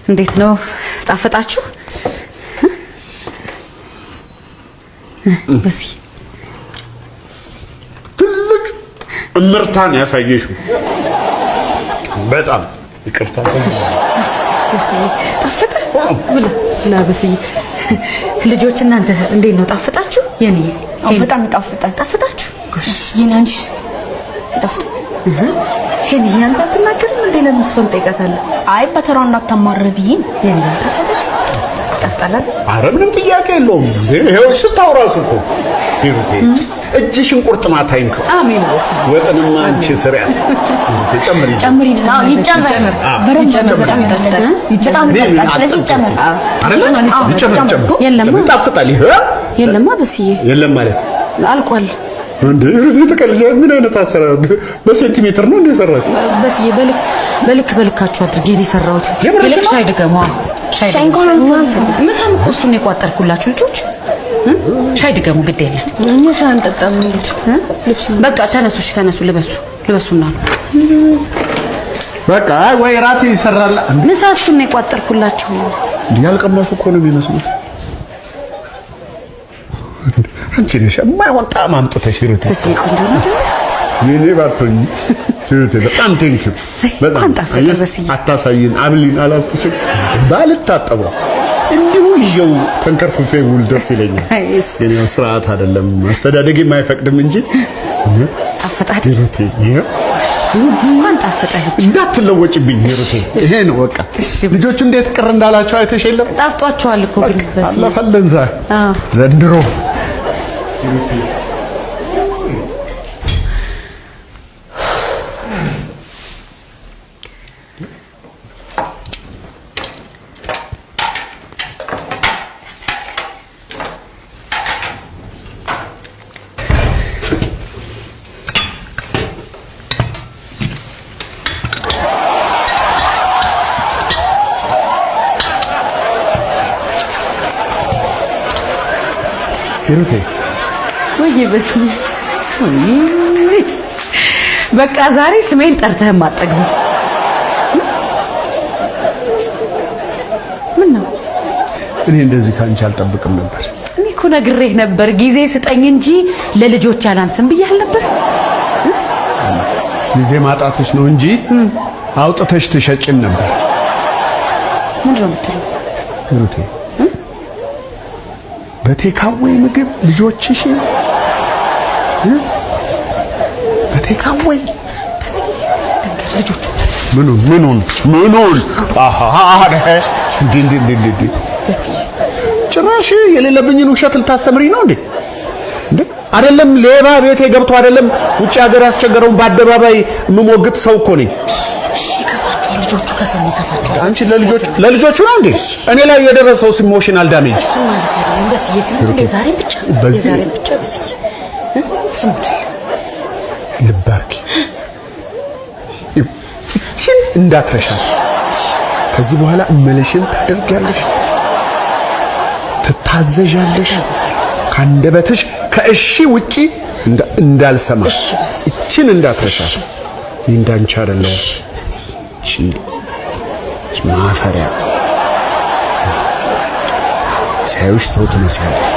እንዴት ነው ጣፈጣችሁ? በሲ ትልቅ እምርታን ያሳየሽው በጣም ይቅርታ። በሲ ጣፈጠ ብላ በሲ ልጆች እናንተስ እንዴት ነው ጣፈጣችሁ? የኔ በጣም ይጣፍጣል። ጣፈጣችሁ? ጎሽ የናንቺ ጣፍጥ ሄን ያንተ አትናገርም እንዴ? ለምን እሷን ጠይቃታለህ? አይ በተራው እንዳታማርብኝ። የኔ ጣፈጠሽ? ጣፍጣላት? ኧረ ምንም ጥያቄ የለውም። ይሄው ስታወራስ እኮ ይሩቴ እጅሽን ቁርጥማት አይንከው። አሜን። በሲ ወጥንማ አንቺ ስሪያት ተጨምሪ ይጨመር። በረም በጣም ይጣፍጣል። በጣም ይጣፍጣል። ስለዚህ ይጨመር። ይጨመር። የለም ይጣፍጣል። ይሄ የለማ በሲዬ የለም ማለት አልቋል። እንዴ ይሩቴ ተቀልጃ ምን አይነት አሰራር በሴንቲሜትር ነው እንደ ሰራሽ? በሲዬ በልካችሁ አድርጌ ነው የሰራሁት። ይልቅ ሻይ ድገሙ። ሻይ ምሳም እኮ እሱን የቋጠርኩላችሁ ልጆች ሻይ ድገሙ። ግድ የለም እኛ ሻይ አንጠጣም ልጅ በቃ ተነሱ ልበሱና በቃ ወይ ራት ይሰራል። ምሳ እሱን የቋጠርኩላችሁ ያልቀመሱ እኮ ነው የሚመስሉት። አንቺ ነሽ የማይሆን ጣዕም አምጥተሽ ይሩቴ። እሺ ቆንጆ ነው የኔ ባቶኝ ይሩቴ በጣም ቴንኪው። በጣም አታሳይን አብሊን አላልኩሽም? ባልታጠበው እንዲሁ ይዤው ተንከርፍፌ ውል ደስ ይለኛል። የኔ ስርዓት አይደለም አስተዳደጌ የማይፈቅድም እንጂ ጣፈጣት ይሩቴ እንኳን ጣፈጣች። እንዳትለወጭብኝ ይሩቴ። ይሄ ነው በቃ። ልጆቹ እንዴት ቅር እንዳላቸው አይተሽ የለም? ጣፍጧቸዋል እኮ ግን በዚህ አለፈለን ዘንድሮ ይሩቴ ወይ በሲ በቃ ዛሬ ስሜን ጠርተህ ማጠግብ ምን ነው? እኔ እንደዚህ ካንቺ አልጠብቅም ነበር። እኔ እኮ ነግሬህ ነበር ጊዜ ስጠኝ እንጂ ለልጆች አላንስም ብዬሽ ነበር። ጊዜ ማጣትሽ ነው እንጂ አውጥተሽ ትሸጭን ነበር። ምንድን ነው የምትለው ይሩቴ? በቴካዌ ምግብ ልጆችሽ በቴካዌ ልጆቹ ምኑን ጭራሽ የሌለብኝን ውሸት ልታስተምሪ ነው እንዴ? አይደለም ሌባ ቤቴ ገብቶ አይደለም ውጭ ሀገር ያስቸገረውን በአደባባይ የምሞግት ሰው እኮ ነኝ። ልጆቹ ከሰሙ ይከፋቸዋል። አንቺ ለልጆቹ ነው እንዴ? እኔ ላይ የደረሰው ኢሞሽናል ዳሜጅ እሱ ማለት አይደለም። በስዬ ስሙት፣ የዛሬ ብቻ በስዬ ስሙት። ልባርኪ እቺን እንዳትረሻት። ከዚህ በኋላ እመለሽን ታደርጊያለሽ፣ ትታዘዣለሽ። ካንደበትሽ ከእሺ ውጪ እንዳልሰማ እቺን እንዳትረሻት። እንዳንቺ አይደለም ማፈሪያ ሳይውሽ ሰው ትመስያለሽ።